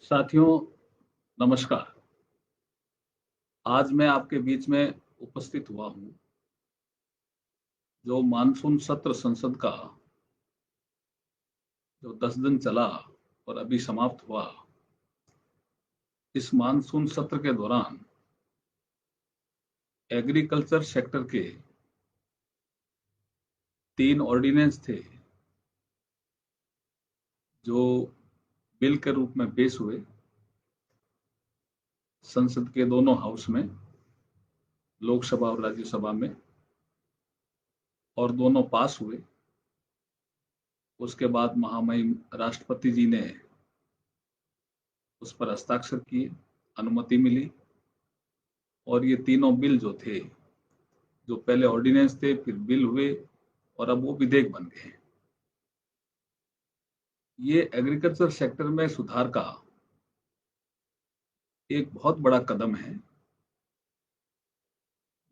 साथियों, नमस्कार। आज मैं आपके बीच में उपस्थित हुआ हूँ, जो मानसून सत्र संसद का जो 10 दिन चला और अभी समाप्त हुआ। इस मानसून सत्र के दौरान एग्रीकल्चर सेक्टर के 3 ऑर्डिनेंस थे, जो बिल के रूप में पेश हुए संसद के दोनों हाउस में, लोकसभा और राज्यसभा में, और दोनों पास हुए। उसके बाद महामहिम राष्ट्रपति जी ने उस पर हस्ताक्षर किए, अनुमति मिली, और ये तीनों बिल जो थे, जो पहले ऑर्डिनेंस थे, फिर बिल हुए और अब वो विधेयक बन गए। ये एग्रीकल्चर सेक्टर में सुधार का एक बहुत बड़ा कदम है।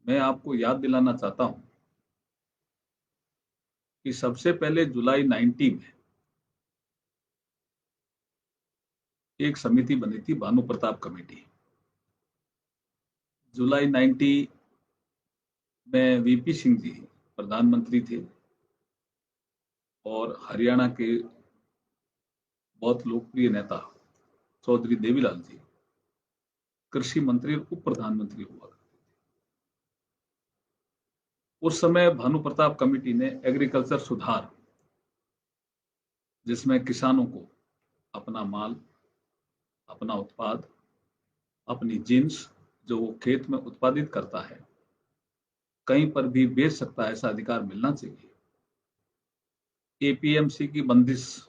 मैं आपको याद दिलाना चाहता हूं कि सबसे पहले जुलाई 90 में एक समिति बनी थी, भानु प्रताप कमेटी। जुलाई 90 में वीपी सिंह जी प्रधानमंत्री थे और हरियाणा के बहुत लोकप्रिय नेता चौधरी देवीलाल जी कृषि मंत्री और उप प्रधानमंत्री हुआ करते थे। उस समय भानु प्रताप कमेटी ने एग्रीकल्चर सुधार, जिसमें किसानों को अपना माल, अपना उत्पाद, अपनी जिन्स जो वो खेत में उत्पादित करता है, कहीं पर भी बेच सकता है, ऐसा अधिकार मिलना चाहिए। एपीएमसी की बंदिश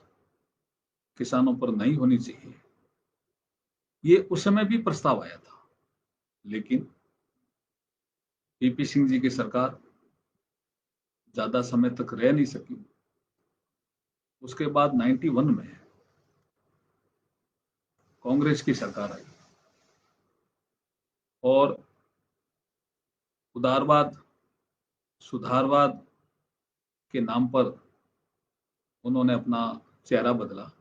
किसानों पर नहीं होनी चाहिए। ये उस समय भी प्रस्ताव आया था, लेकिन वीपी सिंह जी की सरकार ज्यादा समय तक रह नहीं सकी। उसके बाद 91 में कांग्रेस की सरकार आई और उदारवाद, सुधारवाद के नाम पर उन्होंने अपना चेहरा बदला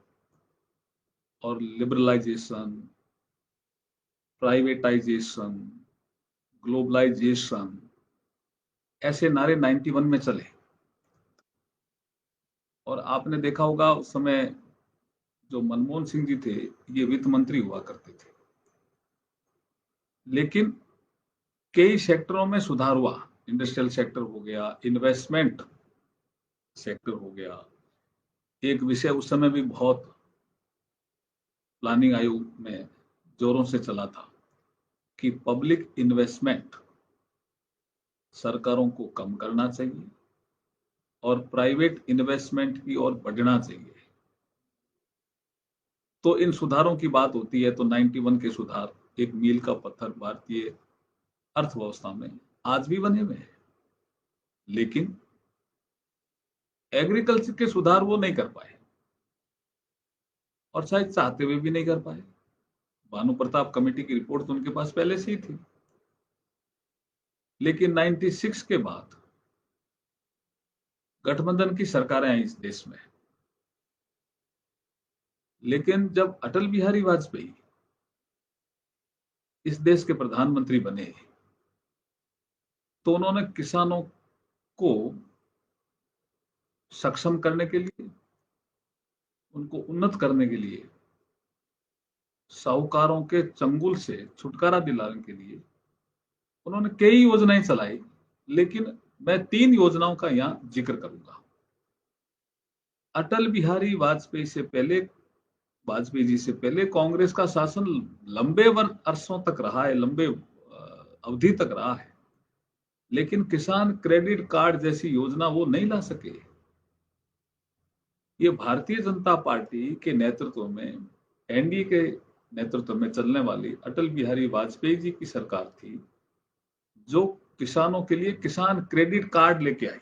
और लिबरलाइजेशन, प्राइवेटाइजेशन, ग्लोबलाइजेशन, ऐसे नारे 91 में चले। और आपने देखा होगा उस समय जो मनमोहन सिंह जी थे, ये वित्त मंत्री हुआ करते थे। लेकिन कई सेक्टरों में सुधार हुआ। इंडस्ट्रियल सेक्टर हो गया, इन्वेस्टमेंट सेक्टर हो गया। एक विषय उस समय भी बहुत प्लानिंग आयोग में जोरों से चला था कि पब्लिक इन्वेस्टमेंट सरकारों को कम करना चाहिए और प्राइवेट इन्वेस्टमेंट की ओर बढ़ना चाहिए। तो इन सुधारों की बात होती है तो 91 के सुधार एक मील का पत्थर भारतीय अर्थव्यवस्था में आज भी बने हुए हैं। लेकिन एग्रीकल्चर के सुधार वो नहीं कर पाए और शायद चाहते हुए भी नहीं कर पाए। भानु प्रताप कमेटी की रिपोर्ट तो उनके पास पहले से ही थी। लेकिन 96 के बाद गठबंधन की सरकारें आई इस देश में। लेकिन जब अटल बिहारी वाजपेयी इस देश के प्रधानमंत्री बने, तो उन्होंने किसानों को सक्षम करने के लिए, उनको उन्नत करने के लिए, साहूकारों के चंगुल से छुटकारा दिलाने के लिए उन्होंने कई योजनाएं चलाई। लेकिन मैं 3 योजनाओं का यहां जिक्र करूंगा। अटल बिहारी वाजपेयी से पहले, वाजपेयी जी से पहले कांग्रेस का शासन लंबे अरसों तक रहा है, लंबे अवधि तक रहा है। लेकिन किसान क्रेडिट कार्ड जैसी योजना वो नहीं ला सके। ये भारतीय जनता पार्टी के नेतृत्व में, एनडीए के नेतृत्व में चलने वाली अटल बिहारी वाजपेयी जी की सरकार थी, जो किसानों के लिए किसान क्रेडिट कार्ड लेके आई।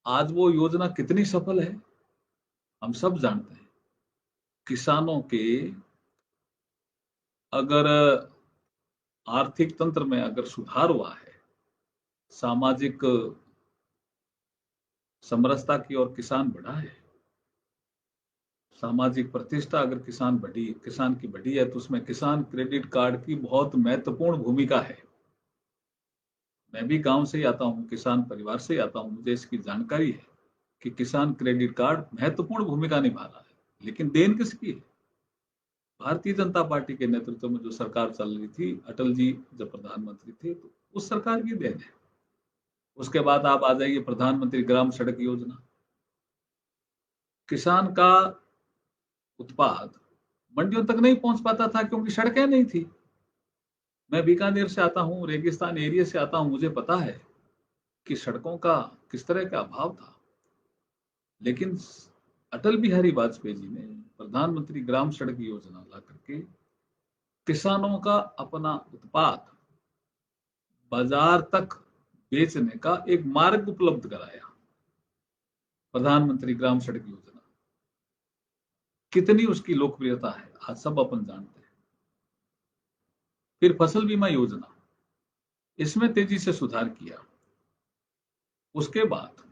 आज वो योजना कितनी सफल है हम सब जानते हैं। किसानों के अगर आर्थिक तंत्र में अगर सुधार हुआ है, सामाजिक समरसता की ओर किसान बढ़ा है, सामाजिक प्रतिष्ठा अगर किसान की बढ़ी है, तो उसमें किसान क्रेडिट कार्ड की बहुत महत्वपूर्ण भूमिका है। मैं भी गांव से ही आता हूं, किसान परिवार से ही आता हूं, मुझे इसकी जानकारी है कि किसान क्रेडिट कार्ड महत्वपूर्ण भूमिका निभा रहा है। लेकिन देन किसकी है? भारतीय जनता पार्टी के नेतृत्व में जो सरकार चल रही थी, अटल जी जब प्रधानमंत्री थे, तो उस सरकार की देन है। उसके बाद आप आ जाइए प्रधानमंत्री ग्राम सड़क योजना। किसान का उत्पाद मंडियों तक नहीं पहुंच पाता था क्योंकि सड़कें नहीं थी। मैं बीकानेर से आता हूं, रेगिस्तान एरिया से आता हूं, मुझे पता है कि सड़कों का किस तरह का अभाव था। लेकिन अटल बिहारी वाजपेयी जी ने प्रधानमंत्री ग्राम सड़क योजना ला करके किसानों का अपना उत्पाद बाजार तक बेचने का एक मार्ग उपलब्ध कराया। प्रधानमंत्री ग्राम सड़क योजना कितनी उसकी लोकप्रियता है आज सब अपन जानते हैं। फिर फसल बीमा योजना, इसमें तेजी से सुधार किया। उसके बाद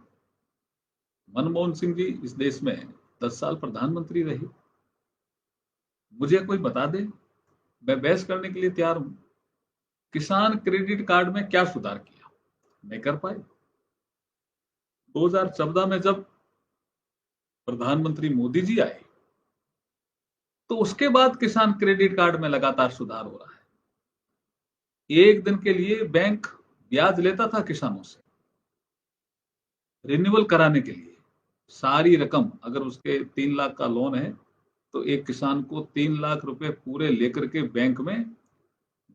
मनमोहन सिंह जी इस देश में 10 साल प्रधानमंत्री रहे। मुझे कोई बता दे, मैं बहस करने के लिए तैयार हूं, किसान क्रेडिट कार्ड में क्या सुधार किया? नहीं कर पाए। 2014 में जब प्रधानमंत्री मोदी जी आए, तो उसके बाद किसान क्रेडिट कार्ड में लगातार सुधार हो रहा है। एक दिन के लिए बैंक ब्याज लेता था किसानों से रिन्यूअल कराने के लिए। सारी रकम, अगर उसके 3 लाख का लोन है, तो एक किसान को 3 लाख रुपए पूरे लेकर के बैंक में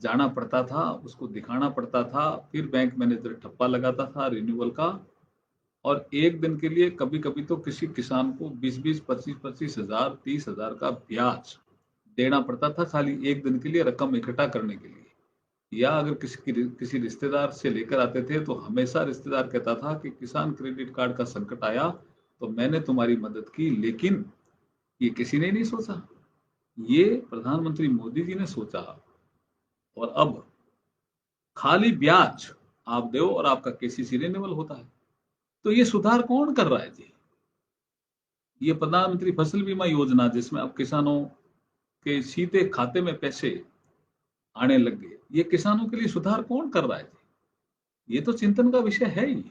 जाना पड़ता था, उसको दिखाना पड़ता था। फिर बैंक मैनेजर ठप्पा लगाता था रिन्यूअल का। और एक दिन के लिए कभी कभी तो किसी किसान को 20-20, 25-25 हजार, 30 हजार का ब्याज देना पड़ता था, खाली एक दिन के लिए रकम इकट्ठा करने के लिए। या अगर किसी रिश्तेदार से लेकर आते थे, तो हमेशा रिश्तेदार कहता था कि किसान क्रेडिट कार्ड का संकट आया तो मैंने तुम्हारी मदद की। लेकिन ये किसी ने नहीं सोचा, ये प्रधानमंत्री मोदी जी ने सोचा। और अब खाली ब्याज आप दो और आपका केसीसी रिन्यूअल होता है। तो ये सुधार कौन कर रहा है जी? ये प्रधानमंत्री फसल बीमा योजना, जिसमें अब किसानों के सीधे खाते में पैसे आने लग गए, ये किसानों के लिए सुधार कौन कर रहा है जी? ये तो चिंतन का विषय है ही।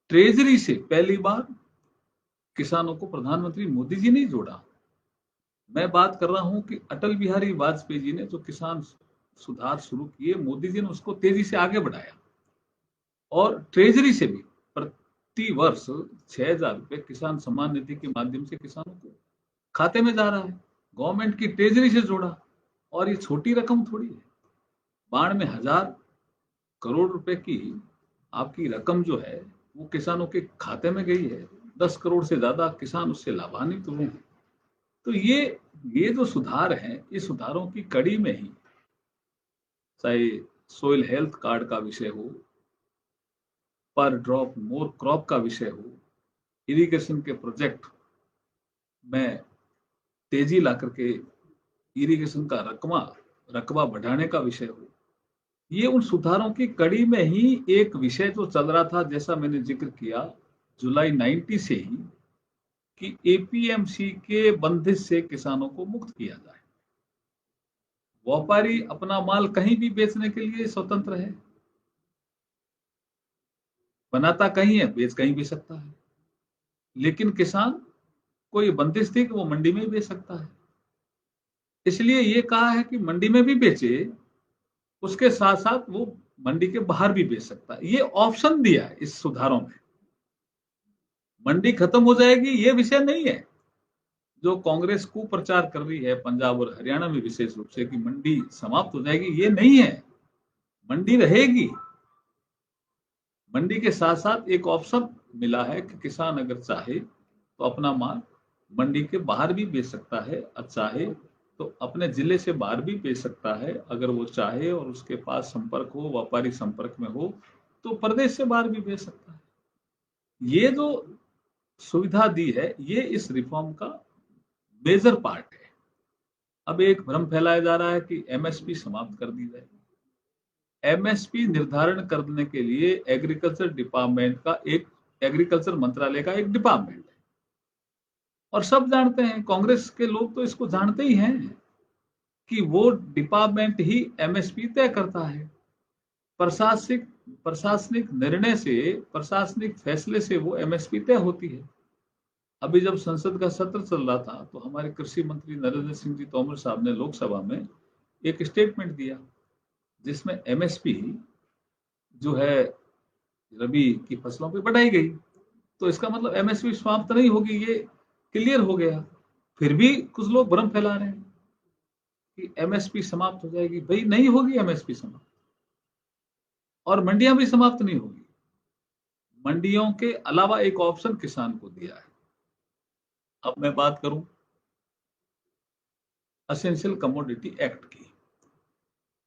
ट्रेजरी से पहली बार किसानों को प्रधानमंत्री मोदी जी ने जोड़ा। मैं बात कर रहा हूं कि अटल बिहारी वाजपेयी जी ने जो किसान सुधार शुरू किए, मोदी जी ने उसको तेजी से आगे बढ़ाया। और ट्रेजरी से भी प्रति वर्ष 6,000 रुपए किसान सम्मान निधि के माध्यम से किसानों को खाते में जा रहा है। गवर्नमेंट की ट्रेजरी से जोड़ा। और ये छोटी रकम थोड़ी है। 92,000 करोड़ रुपए की आपकी रकम जो है, वो किसानों के खाते में गई है। 10 करोड़ से ज्यादा किसान उससे लाभान्वित हुए हैं। तो ये जो सुधार हैं, इस सुधारों की कड़ी में ही, चाहे सोइल हेल्थ कार्ड का विषय हो, पर ड्रॉप मोर क्रॉप का विषय हो, इरिगेशन के प्रोजेक्ट में तेजी ला करके इरिगेशन का रकबा बढ़ाने का विषय हो, ये उन सुधारों की कड़ी में ही एक विषय जो चल रहा था, जैसा मैंने जिक्र किया जुलाई 90 से ही, कि एपीएमसी के बंदिश से किसानों को मुक्त किया जाए। व्यापारी अपना माल कहीं भी बेचने के लिए स्वतंत्र है, बनाता कहीं है, बेच कहीं भी सकता है। लेकिन किसान को ये बंदिश थी कि वो मंडी में ही बेच सकता है। इसलिए ये कहा है कि मंडी में भी बेचे, उसके साथ साथ वो मंडी के बाहर भी बेच सकता है। ये ऑप्शन दिया है इस सुधारों में। मंडी खत्म हो जाएगी ये विषय नहीं है। जो कांग्रेस कुप्रचार कर रही है पंजाब और हरियाणा में विशेष रूप से कि मंडी समाप्त हो जाएगी, ये नहीं है। मंडी रहेगी। मंडी के साथ साथ एक ऑप्शन मिला है कि किसान अगर चाहे तो अपना माल मंडी के बाहर भी बेच सकता है, और चाहे तो अपने जिले से बाहर भी बेच सकता है। अगर वो चाहे और उसके पास संपर्क हो, व्यापारी संपर्क में हो, तो प्रदेश से बाहर भी बेच सकता है। ये जो सुविधा दी है, ये इस रिफॉर्म का मेजर पार्ट है। अब एक भ्रम फैलाया जा रहा है कि एमएसपी समाप्त कर दी जाए। एमएसपी निर्धारण करने के लिए एग्रीकल्चर मंत्रालय का एक डिपार्टमेंट है। और सब जानते हैं, कांग्रेस के लोग तो इसको जानते ही हैं कि वो डिपार्टमेंट ही एमएसपी तय करता है। प्रशासनिक प्रशासनिक निर्णय से, प्रशासनिक फैसले से वो एमएसपी तय होती है। अभी जब संसद का सत्र चल रहा था तो हमारे कृषि मंत्री नरेंद्र सिंह जी तोमर साहब ने लोकसभा में एक स्टेटमेंट दिया जिसमें एमएसपी जो है रबी की फसलों पे बढ़ाई गई। तो इसका मतलब एमएसपी समाप्त नहीं होगी, ये क्लियर हो गया। फिर भी कुछ लोग भ्रम फैला रहे हैं कि एमएसपी समाप्त हो जाएगी। भाई नहीं होगी एमएसपी समाप्त, और मंडियां भी समाप्त नहीं होगी। मंडियों के अलावा एक ऑप्शन किसान को दिया है। अब मैं बात करूं असेंशियल कमोडिटी एक्ट की।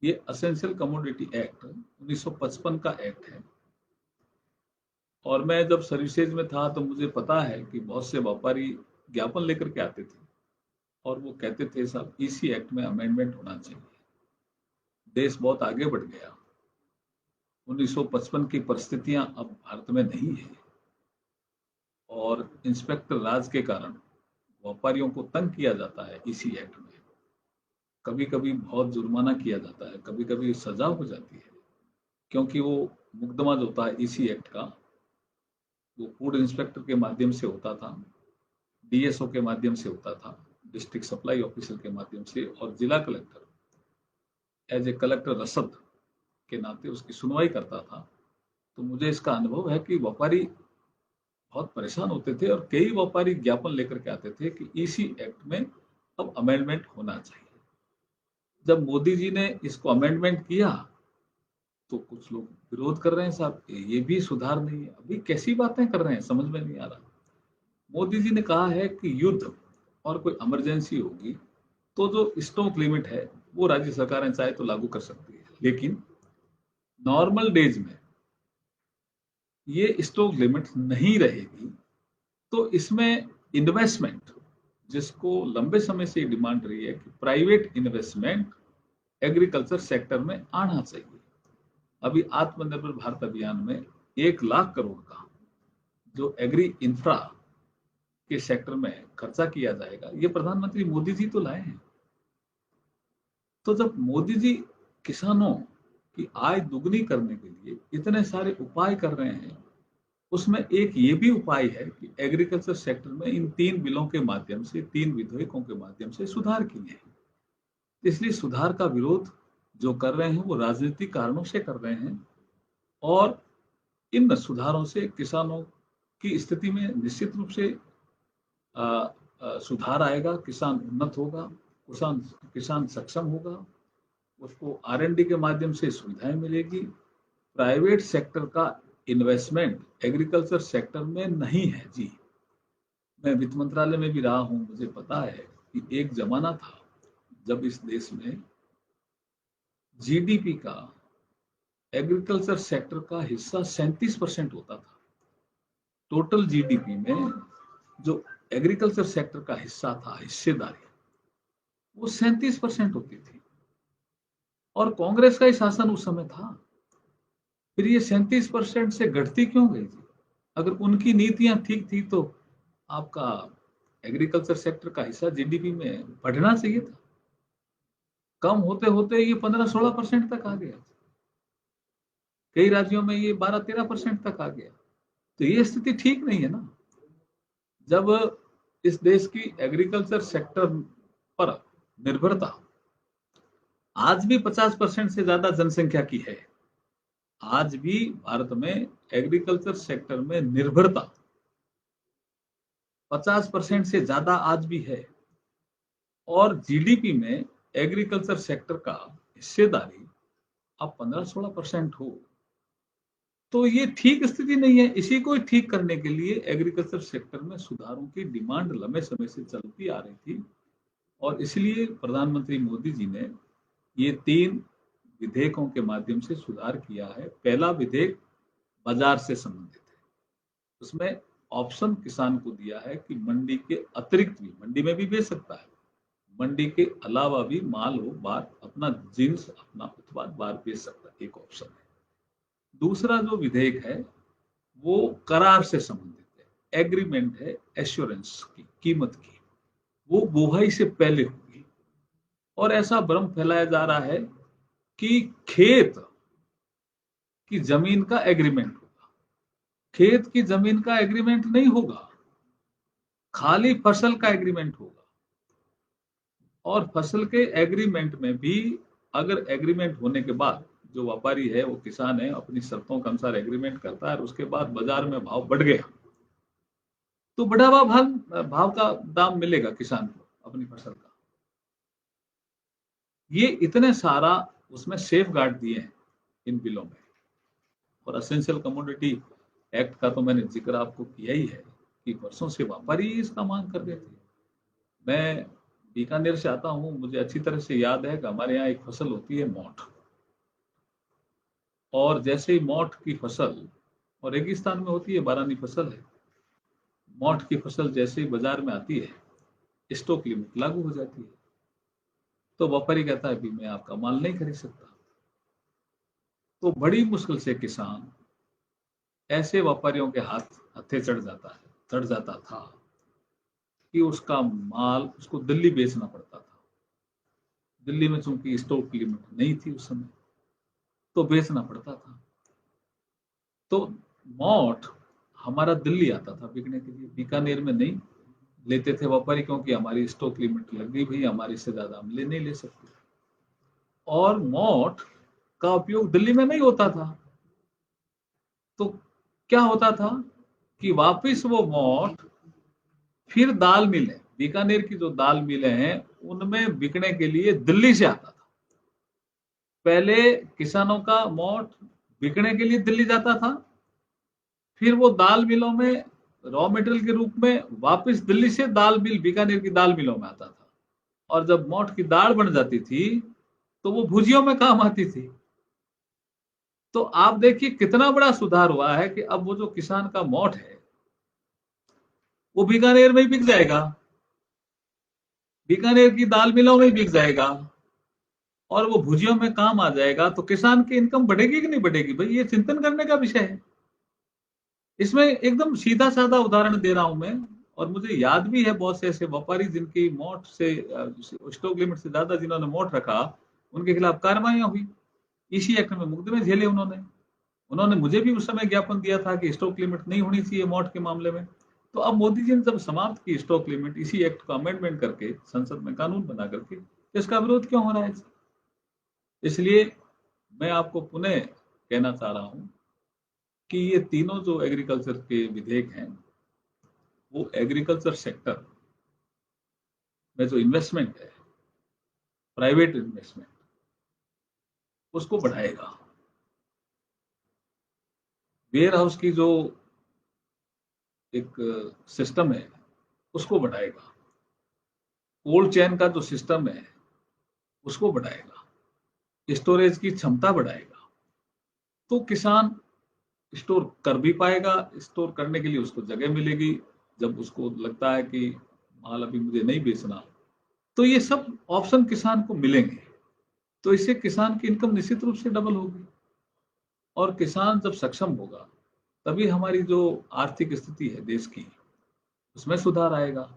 ये असेंशियल कमोडिटी एक्ट 1955 का एक्ट है। और मैं जब सर्विसेज में था तो मुझे पता है कि बहुत से व्यापारी ज्ञापन लेकर के आते थे और वो कहते थे साहब इसी एक्ट में अमेंडमेंट होना चाहिए। देश बहुत आगे बढ़ गया। 1955 की परिस्थितियां अब भारत में नहीं है, और इंस्पेक्टर राज के कारण व्यापारियों को तंग किया जाता है इसी एक्ट में। कभी कभी बहुत जुर्माना किया जाता है, कभी कभी सजा हो जाती है, क्योंकि वो मुकदमा जो होता है इसी एक्ट का, वो फूड इंस्पेक्टर के माध्यम से होता था, डीएसओ के माध्यम से होता था, डिस्ट्रिक्ट सप्लाई ऑफिसर के माध्यम से, और जिला कलेक्टर एज ए कलेक्टर रसद के नाते उसकी सुनवाई करता था। तो मुझे इसका अनुभव है कि व्यापारी बहुत परेशान होते थे, और कई व्यापारी ज्ञापन लेकर के आते थे कि इसी एक्ट में अब अमेंडमेंट होना चाहिए। जब मोदी जी ने इसको अमेंडमेंट किया तो कुछ लोग विरोध कर रहे हैं, साहब ये भी सुधार नहीं है, अभी कैसी बातें कर रहे हैं, समझ में नहीं आ रहा। मोदी जी ने कहा है कि युद्ध और कोई इमरजेंसी होगी तो जो स्टॉक लिमिट है वो राज्य सरकारें चाहे तो लागू कर सकती है, लेकिन नॉर्मल डेज में ये स्टॉक लिमिट नहीं रहेगी। तो इसमें इन्वेस्टमेंट, जिसको लंबे समय से डिमांड रही है कि प्राइवेट इन्वेस्टमेंट एग्रीकल्चर सेक्टर में आना चाहिए। अभी आत्मनिर्भर भारत अभियान में 1 लाख करोड़ का जो एग्री इंफ्रा के सेक्टर में खर्चा किया जाएगा, ये प्रधानमंत्री मोदी जी तो लाए हैं। तो जब मोदी जी किसानों की आय दुगनी करने के लिए इतने सारे उपाय कर रहे हैं, उसमें एक ये भी उपाय है कि एग्रीकल्चर सेक्टर में इन 3 बिलों के माध्यम से, 3 विधेयकों के माध्यम से सुधार किए हैं। इसलिए सुधार का विरोध जो कर रहे हैं वो राजनीतिक कारणों से कर रहे हैं, और इन सुधारों से किसानों की स्थिति में निश्चित रूप से सुधार आएगा। किसान उन्नत होगा, किसान किसान सक्षम होगा, उसको आर&डी के माध्यम से सुविधाएं मिलेगी। प्राइवेट सेक्टर का इन्वेस्टमेंट एग्रीकल्चर सेक्टर में नहीं है जी। मैं वित्त मंत्रालय में भी रहा हूं, मुझे पता है कि एक जमाना था जब इस देश में जीडीपी का एग्रीकल्चर सेक्टर का हिस्सा 37% होता था। टोटल जीडीपी में जो एग्रीकल्चर सेक्टर का हिस्सा था, हिस्सेदारी, वो 37% होती थी, और कांग्रेस का ही शासन उस समय था। फिर ये 37% से घटती क्यों गई थी? अगर उनकी नीतियां ठीक थी तो आपका एग्रीकल्चर सेक्टर का हिस्सा जीडीपी में बढ़ना चाहिए था। कम होते होते ये 15-16% तक आ गया। कई राज्यों में ये 12-13% तक आ गया। तो ये स्थिति ठीक नहीं है ना। जब इस देश की एग्रीकल्चर सेक्टर पर निर्भरता आज भी 50% से ज्यादा जनसंख्या की है, आज भी भारत में एग्रीकल्चर सेक्टर में निर्भरता 50% से ज्यादा आज भी है, और जीडीपी में एग्रीकल्चर सेक्टर का हिस्सेदारी अब 15-16% हो, तो ये ठीक स्थिति नहीं है। इसी को ठीक करने के लिए एग्रीकल्चर सेक्टर में सुधारों की डिमांड लंबे समय से चलती आ रही थी, और इसलिए प्रधानमंत्री मोदी जी ने ये 3 विधेयकों के माध्यम से सुधार किया है। पहला विधेयक बाजार से संबंधित है। उसमें ऑप्शन किसान को दिया है कि मंडी के अतिरिक्त भी, मंडी में भी बेच सकता है, मंडी के अलावा भी माल हो बाहर, अपना जिन्स, अपना उत्पाद बाहर बेच सकता है, एक ऑप्शन है। दूसरा जो विधेयक है वो करार से संबंधित है, एग्रीमेंट है एश्योरेंस की, कीमत की, वो बुआई से पहले होगी। और ऐसा भ्रम फैलाया जा रहा है कि खेत की जमीन का एग्रीमेंट होगा। खेत की जमीन का एग्रीमेंट नहीं होगा, खाली फसल का एग्रीमेंट होगा। और फसल के एग्रीमेंट में भी अगर एग्रीमेंट होने के बाद जो व्यापारी है, वो किसान है, अपनी शर्तों के अनुसार एग्रीमेंट करता है और उसके बाद बाजार में भाव बढ़ गया तो बढ़ा हुआ भाव का दाम मिलेगा किसान को अपनी फसल का। ये इतने सारा उसमें सेफ गार्ड दिए हैं इन बिलों में। और असेंशियल कमोडिटी एक्ट का तो मैंने जिक्र आपको किया ही है कि वर्षों से व्यापारी इसका मांग कर रहे थे। मैं बीकानेर से आता हूं, मुझे अच्छी तरह से याद है कि हमारे यहाँ एक फसल होती है मोठ। और जैसे ही मोठ की फसल, और रेगिस्तान में होती है, बारानी फसल है, मोठ की फसल जैसे ही बाजार में आती है स्टॉक लिमिट लागू हो जाती है। तो व्यापारी कहता है अभी मैं आपका माल नहीं खरीद सकता। तो बड़ी मुश्किल से किसान ऐसे व्यापारियों के हत्थे चढ़ जाता था कि उसका माल उसको दिल्ली बेचना पड़ता था। दिल्ली में चूंकि स्टॉक लिमिट नहीं थी उस समय, तो बेचना पड़ता था। तो मोठ हमारा दिल्ली आता था बिकने के लिए, बीकानेर में नहीं लेते थे व्यापारी, क्योंकि हमारी स्टॉक लिमिट लग गई, भाई हमारी से ज्यादा हम ले नहीं ले सकते। और मोठ का उपयोग दिल्ली में नहीं होता था। तो क्या होता था कि वापिस वो मोठ फिर दाल मिलें, बीकानेर की जो दाल मिलें हैं उनमें बिकने के लिए दिल्ली से आता था। पहले किसानों का मोठ बिकने के लिए दिल्ली जाता था, फिर वो दाल मिलों में रॉ मटेरियल के रूप में वापस दिल्ली से दाल मिल, बीकानेर की दाल मिलों में आता था। और जब मोठ की दाल बन जाती थी तो वो भुजियों में काम आती थी। तो आप देखिए कितना बड़ा सुधार हुआ है कि अब वो जो किसान का मोठ है वो बीकानेर में ही बिक जाएगा, बीकानेर की दाल मिलों में ही बिक जाएगा और वो भुजियों में काम आ जाएगा। तो किसान की इनकम बढ़ेगी कि नहीं बढ़ेगी, भाई ये चिंतन करने का विषय है। इसमें एकदम सीधा साधा उदाहरण दे रहा हूं मैं। और मुझे याद भी है बहुत से ऐसे व्यापारी जिनकी मोठ से स्टॉक लिमिट से ज्यादा जिन्होंने मोठ रखा, उनके खिलाफ कार्रवाइयां हुई, इसी एक्ट में मुकदमे झेले उन्होंने। उन्होंने मुझे भी उस समय ज्ञापन दिया था कि स्टॉक लिमिट नहीं होनी चाहिए मोठ के मामले में। तो अब मोदी जी ने जब समाप्त की स्टॉक लिमिट, इसी एक्ट को अमेंडमेंट करके संसद में कानून बना करके, तो इसका विरोध क्यों हो रहा है? इसलिए मैं आपको पुनः कहना चाह रहा हूं कि ये तीनों जो एग्रीकल्चर के विधेयक हैं वो एग्रीकल्चर सेक्टर में जो इन्वेस्टमेंट है, प्राइवेट इन्वेस्टमेंट, उसको बढ़ाएगा। वेयर हाउस की जो एक सिस्टम है उसको बढ़ाएगा, कोल्ड चेन का जो सिस्टम है उसको बढ़ाएगा, स्टोरेज की क्षमता बढ़ाएगा। तो किसान स्टोर कर भी पाएगा, स्टोर करने के लिए उसको जगह मिलेगी। जब उसको लगता है कि माल अभी मुझे नहीं बेचना, तो ये सब ऑप्शन किसान को मिलेंगे। तो इससे किसान की इनकम निश्चित रूप से डबल होगी। और किसान जब सक्षम होगा तभी हमारी जो आर्थिक स्थिति है देश की उसमें सुधार आएगा।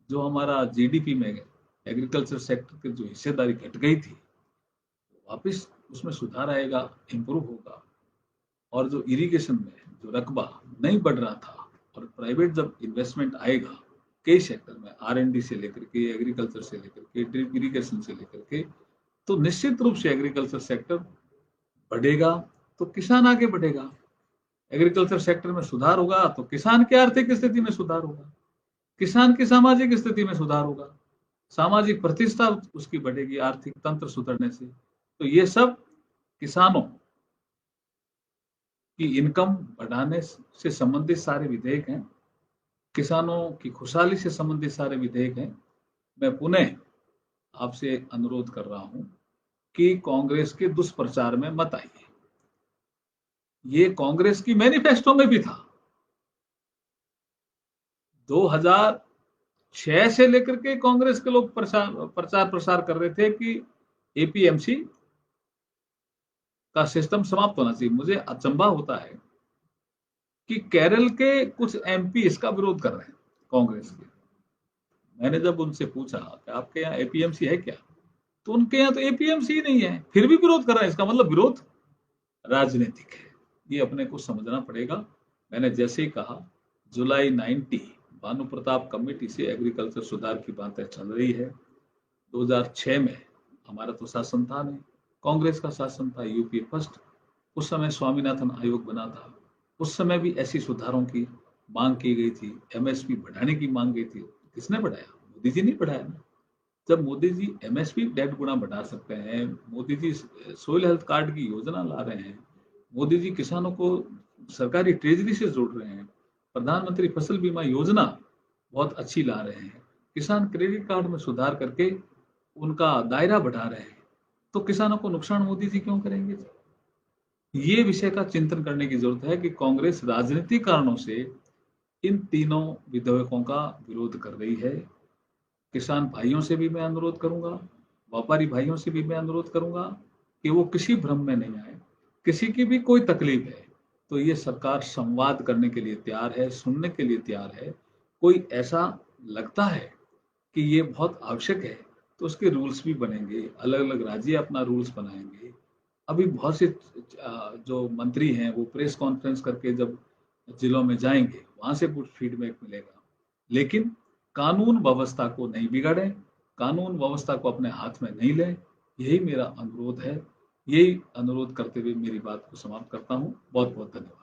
जो हमारा जीडीपी में एग्रीकल्चर सेक्टर की जो हिस्सेदारी घट गई थी, वापस उसमें सुधार आएगा, इंप्रूव होगा। और जो इरिगेशन में जो रकबा नहीं बढ़ रहा था, और प्राइवेट जब इन्वेस्टमेंट आएगा कई सेक्टर में, R&D से लेकर के, एग्रीकल्चर से लेकर के, ड्रिप इरिगेशन से लेकर के, तो निश्चित रूप से एग्रीकल्चर सेक्टर बढ़ेगा तो किसान आगे बढ़ेगा। एग्रीकल्चर सेक्टर में सुधार होगा तो किसान की आर्थिक स्थिति में सुधार होगा, किसान की सामाजिक स्थिति में सुधार होगा, सामाजिक प्रतिष्ठा उसकी बढ़ेगी आर्थिक तंत्र सुधरने से। तो ये सब किसानों की इनकम बढ़ाने से संबंधित सारे विधेयक हैं, किसानों की खुशहाली से संबंधित सारे विधेयक हैं। मैं पुनः आपसे अनुरोध कर रहा हूं कि कांग्रेस के दुष्प्रचार में मत आइए। ये कांग्रेस की मैनिफेस्टो में भी था। 2006 से लेकर के कांग्रेस के लोग प्रचार प्रसार कर रहे थे कि एपीएमसी का सिस्टम समाप्त होना चाहिए। मुझे अचंभा होता है कि केरल के कुछ एमपी इसका विरोध कर रहे हैं, कांग्रेस के। मैंने जब उनसे पूछा कि आपके यहाँ एपीएमसी है क्या, तो उनके यहाँ तो एपीएमसी ही नहीं है, फिर भी विरोध कर रहे हैं। इसका मतलब विरोध राजनीतिक है, ये अपने को समझना पड़ेगा। मैंने जैसे ही कहा, जुलाई 90 भानु प्रताप कमेटी से एग्रीकल्चर सुधार की बातें चल रही है। 2006 में हमारा तो शासन था नहीं, कांग्रेस का शासन था, यूपीए फर्स्ट। उस समय स्वामीनाथन आयोग बना था, उस समय भी ऐसी सुधारों की मांग की गई थी, एमएसपी बढ़ाने की मांग गई थी। किसने बढ़ाया? मोदी जी नहीं बढ़ाया ना। जब मोदी जी एमएसपी 1.5 गुना बढ़ा सकते हैं, Modi ji soil health card की योजना ला रहे हैं, मोदी जी किसानों को सरकारी ट्रेजरी से जोड़ रहे हैं, प्रधानमंत्री फसल बीमा योजना बहुत अच्छी ला रहे हैं, किसान क्रेडिट कार्ड में सुधार करके उनका दायरा बढ़ा रहे हैं, तो किसानों को नुकसान मोदी जी क्यों करेंगे? ये विषय का चिंतन करने की जरूरत है कि कांग्रेस राजनीतिक कारणों से इन तीनों विधेयकों का विरोध कर रही है। किसान भाइयों से भी मैं अनुरोध करूंगा, व्यापारी भाइयों से भी मैं अनुरोध करूंगा कि वो किसी भ्रम में नहीं आए। किसी की भी कोई तकलीफ है तो ये सरकार संवाद करने के लिए तैयार है, सुनने के लिए तैयार है। कोई ऐसा लगता है कि ये बहुत आवश्यक है तो उसके रूल्स भी बनेंगे, अलग अलग राज्य अपना रूल्स बनाएंगे। अभी बहुत से जो मंत्री हैं वो प्रेस कॉन्फ्रेंस करके जब जिलों में जाएंगे, वहां से कुछ फीडबैक मिलेगा। लेकिन कानून व्यवस्था को नहीं बिगाड़ें, कानून व्यवस्था को अपने हाथ में नहीं लें, यही मेरा अनुरोध है। यही अनुरोध करते हुए मेरी बात को समाप्त करता हूँ। बहुत बहुत धन्यवाद।